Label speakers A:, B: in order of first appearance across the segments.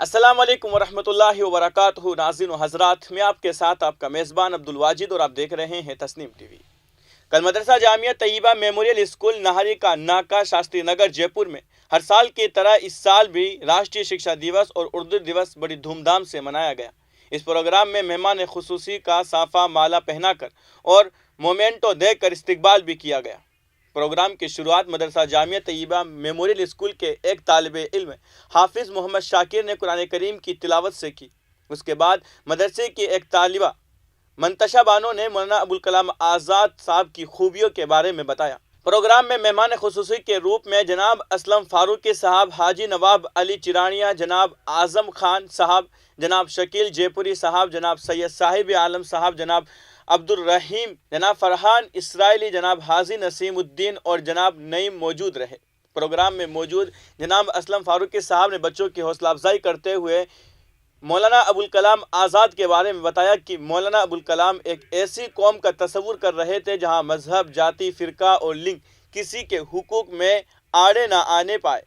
A: अस्सलाम वालेकुम वरहमतुल्लाहि वबरकातुहू। नाज़रीन व हज़रात, मैं आपके साथ आपका मेज़बान अब्दुल वाजिद और आप देख रहे हैं तस्नीम टीवी। कल मदरसा जामिया तैयबा मेमोरियल स्कूल नाहरी का नाका शास्त्री नगर जयपुर में हर साल की तरह इस साल भी राष्ट्रीय शिक्षा दिवस और उर्दू दिवस बड़ी धूमधाम से मनाया गया। इस प्रोग्राम में मेहमान खुसूसी का साफा माला पहनाकर और मोमेंटो देकर इस्तकबाल भी किया गया। प्रोग्राम की शुरुआत मदरसा जामिया तैयबा मेमोरियल स्कूल के एक तालिब इल्म हाफिज़ मोहम्मद शाकिर ने कुरान करीम की तिलावत से की। उसके बाद मदरसे की एक तालिबा मंतशा बानो ने मौलाना अबुल कलाम आज़ाद साहब की खूबियों के बारे में बताया। प्रोग्राम में मेहमान खुसूसी के रूप में जनाब असलम फारूकी साहब, हाजी नवाब अली चिरानिया, जनाब आज़म खान साहब, जनाब शकील जयपुरी साहब, जनाब सैयद साहिब आलम साहब, जनाब अब्दुल रहीम, जनाब फरहान इसराइली, जनाब हाजी नसीमुद्दीन और जनाब नईम मौजूद रहे। प्रोग्राम में मौजूद जनाब असलम फारूकी साहब ने बच्चों की हौसला अफजाई करते हुए मौलाना अबुल कलाम आज़ाद के बारे में बताया कि मौलाना अबुल कलाम एक ऐसी कौम का तस्वुर कर रहे थे जहां मजहब, जाति, फ़िरका और लिंग किसी के हुकूक में आड़े ना आने पाए।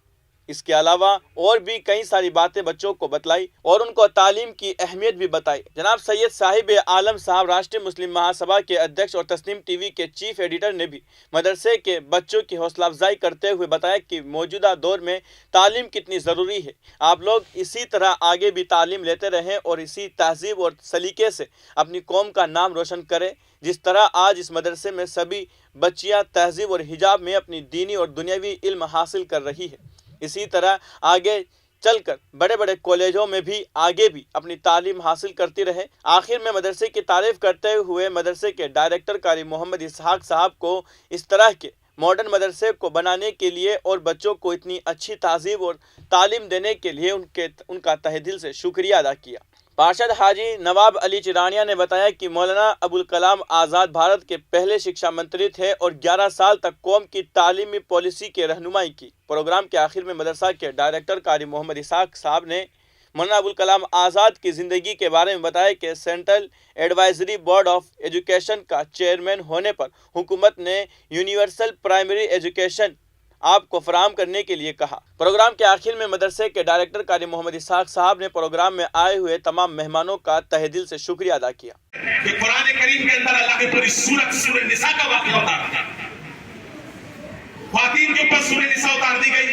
A: इसके अलावा और भी कई सारी बातें बच्चों को बतलाई और उनको तालीम की अहमियत भी बताई। जनाब सैयद साहिब आलम साहब, राष्ट्रीय मुस्लिम महासभा के अध्यक्ष और तस्नीम टीवी के चीफ एडिटर, ने भी मदरसे के बच्चों की हौसला अफजाई करते हुए बताया कि मौजूदा दौर में तालीम कितनी ज़रूरी है। आप लोग इसी तरह आगे भी तालीम लेते रहें और इसी तहजीब और सलीके से अपनी कौम का नाम रोशन करें। जिस तरह आज इस मदरसे में सभी बच्चियाँ तहजीब और हिजाब में अपनी दीनी और दुनियावी इल्म हासिल कर रही है, इसी तरह आगे चलकर बड़े बड़े कॉलेजों में भी आगे भी अपनी तालीम हासिल करती रहे। आखिर में मदरसे की तारीफ़ करते हुए मदरसे के डायरेक्टर कारी मोहम्मद इसहाक साहब को इस तरह के मॉडर्न मदरसे को बनाने के लिए और बच्चों को इतनी अच्छी तहजीब और तालीम देने के लिए उनका तहे दिल से शुक्रिया अदा किया। पार्षद हाजी नवाब अली चिरानिया ने बताया कि मौलाना अबुल कलाम आज़ाद भारत के पहले शिक्षा मंत्री थे और 11 साल तक कौम की तालीमी पॉलिसी की रहनुमाई की। प्रोग्राम के आखिर में मदरसा के डायरेक्टर कारी मोहम्मद इसहाक साहब ने मौलाना अबुल कलाम आज़ाद की ज़िंदगी के बारे में बताया कि central advisory board of education का चेयरमैन होने पर हुकूमत ने यूनिवर्सल प्राइमरी एजुकेशन आपको फराहम करने के लिए कहा। प्रोग्राम के आखिर में मदरसे के डायरेक्टर कारी मोहम्मद इसहाक साहब ने प्रोग्राम में आए हुए तमाम मेहमानों का तहे दिल से शुक्रिया अदा किया।
B: कुरान करीम के अंदर अल्लाह की पूरी सूरह निसा का वाक़या उतार दिया, ख्वातीन के ऊपर सूरह निसा उतार दी गई,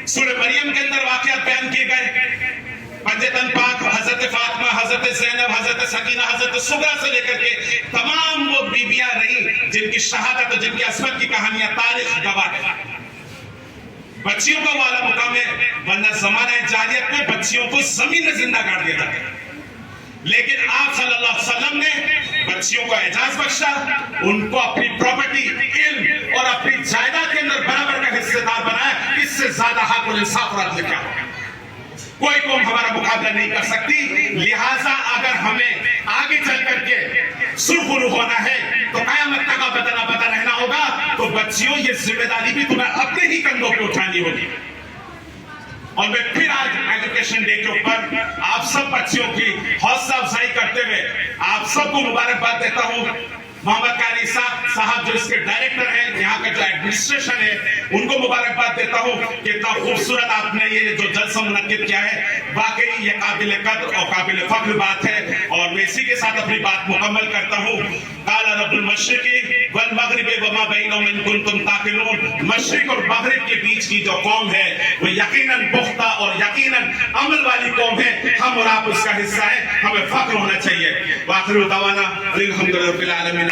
B: सूरह मरियम के अंदर वाक़यात बयान किए गए, पंजतन पाक, हजरत फातिमा, हजरत ज़ैनब, हजरत सकीना, हजरत सुगरा से लेकर के तमाम वो बीबियां रही जिनकी शहादत और जिनकी असमत की कहानियां तारीख गवाह है। बच्चियों का वाला मुकाम है, वरना ज़माने जाहिलियत में बच्चियों को ज़मीन में जिंदा गाड़ दिया जाता है, लेकिन आप सल्लल्लाहु अलैहि वसल्लम ने बच्चियों को एजाज बख्शा, उनको अपनी प्रॉपर्टी, इल्म और अपनी जायदाद के अंदर बराबर का हिस्सेदार बनाया। इससे ज्यादा हक और इंसाफ और अदल क्या होगा? कोई कौम हमारा मुकाबला नहीं कर सकती। लिहाजा अगर हमें आगे चल करके सुरखुरू होना है तो कयामत तक बदला बदा रहना होगा, तो बच्चियों ये जिम्मेदारी भी तुम्हें अपने ही कंधों पे उठानी होगी। और मैं फिर आज एजुकेशन डे के ऊपर आप सब बच्चियों की हौसला अफजाई करते हुए आप सबको मुबारकबाद देता हूँ। मोहम्मद कारी साहब जो इसके डायरेक्टर हैं, यहाँ का जो एडमिनिस्ट्रेशन है, उनको मुबारकबाद देता हूँ कि इतना खूबसूरत आपने ये जो जलसा मुनक्किद किया है, वाकई ये काबिल कद्र और काबिल फख्र बात है। और मैं इसी के साथ अपनी बात मुकम्मल करता हूँ। काला रब्बुल मशरिकी वल मगरिबी वमा बैनहुमा इन कुंतुम ताक़िलून, मशरिक और मगरिब के बीच की जो कौम है वो यकीनन पुख्ता और यकीनन अमल वाली कौम है। हम और आप उसका हिस्सा है, हमें फख्र होना चाहिए। वाखिरु दवाना अल्हम्दुलिल्लाहि रब्बिल आलमीन।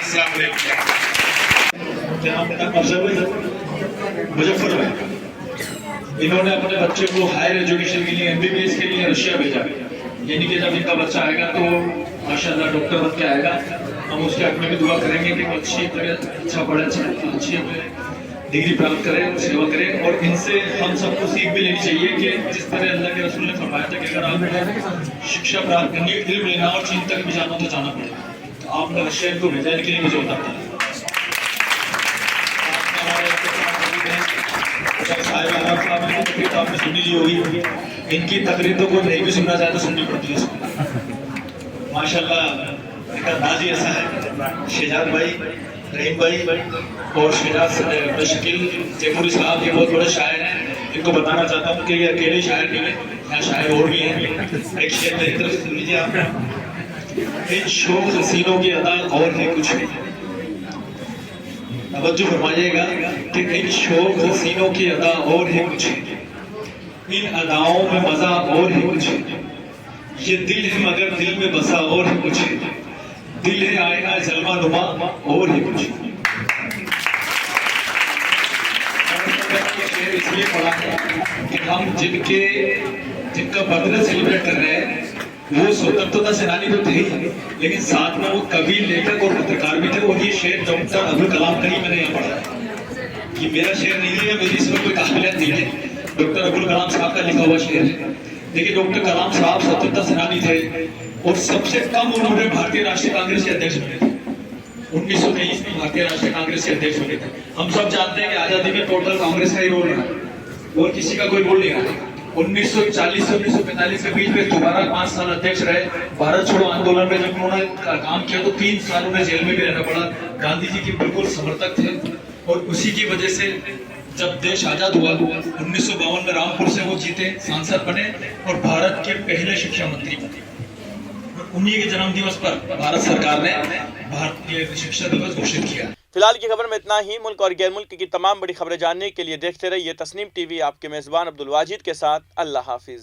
C: मुजफ्फरनगर, इन्होंने अपने बच्चे को हायर एजुकेशन के लिए MBBS के लिए रशिया भेजा, यानी कि जब इनका बच्चा आएगा तो माशाल्लाह डॉक्टर बन के आएगा। हम उसके हक में भी दुआ करेंगे कि वो अच्छा पढ़े, अच्छी डिग्री प्राप्त करें, सेवा करें। और इनसे हम सबको सीख भी लेनी चाहिए कि जिस तरह अल्लाह के रसूल ने फरमाया था कि अगर आप शिक्षा प्राप्त करनी, इल्म लेना और चीन तक भी जाना तो जाना पड़ेगा। आपने रशिया को भेजा के लिए मुझे बताता है। आपने सुनी ली होगी, इनकी तकरीर तो कोई नहीं भी सुनना चाहे तो सुननी पड़ती है। माशाल्लाह इनका अंदाज ही ऐसा है। शेजाद भाई, रहीम भाई और शकील जयपुरी साहब ये बहुत बड़े शायर हैं। इनको बताना चाहता हूँ कि ये अकेले शायर नहीं है, यहाँ शायर और भी हैं। एक शेर मेरी तरफ से सुन लीजिए आप। इन शोक हसीनों की अदा और है कुछ नहीं, तवज्जो फरमाइएगा कि इन शोक हसीनों की अदा और है कुछ नहीं, इन अदाओं में मजा और है कुछ नहीं, ये दिल है मगर दिल में बसा और है कुछ नहीं, दिल है आईना जलवा नुमा और है कुछ नहीं। इसलिए पढ़ा है कि हम जिनका बर्थडे सेलिब्रेट कर रहे हैं वो स्वतंत्रता सेनानी तो थे ही, लेकिन साथ में वो कवि, लेखक और पत्रकार भी थे। और ये शेर डॉक्टर अब्दुल कलाम का ही मैंने यहाँ पढ़ा है, ये मेरा शेर नहीं है, मेरी इसमें कोई काबिलियत नहीं है, डॉक्टर अब्दुल कलाम साहब का लिखा हुआ शेर है। देखिए डॉक्टर कलाम साहब स्वतंत्रता सेनानी थे और सबसे कम उम्र में भारतीय राष्ट्रीय कांग्रेस के अध्यक्ष बने थे। 1923 में भारतीय राष्ट्रीय कांग्रेस के अध्यक्ष बने थे। हम सब जानते हैं कि आजादी में टोटल कांग्रेस का ही रोल रहा और किसी का कोई रोल नहीं रहा। 1940 से 1945 के बीच में दोबारा 5 साल अध्यक्ष रहे। भारत छोड़ो आंदोलन में जब उन्होंने काम किया तो 3 साल उन्हें जेल में भी रहना पड़ा। गांधी जी के बिल्कुल समर्थक थे और उसी की वजह से जब देश आजाद हुआ 1952 में रामपुर से वो जीते, सांसद बने और भारत के पहले शिक्षा मंत्री बने। उन्हीं के जन्म दिवस पर भारत सरकार ने भारतीय शिक्षा दिवस घोषित किया।
A: फिलहाल की खबर में इतना ही। मुल्क और गैर मुल्क की तमाम बड़ी खबरें जानने के लिए देखते रहिए तस्नीम टीवी। आपके मेजबान अब्दुल वाजिद के साथ। अल्लाह हाफिज।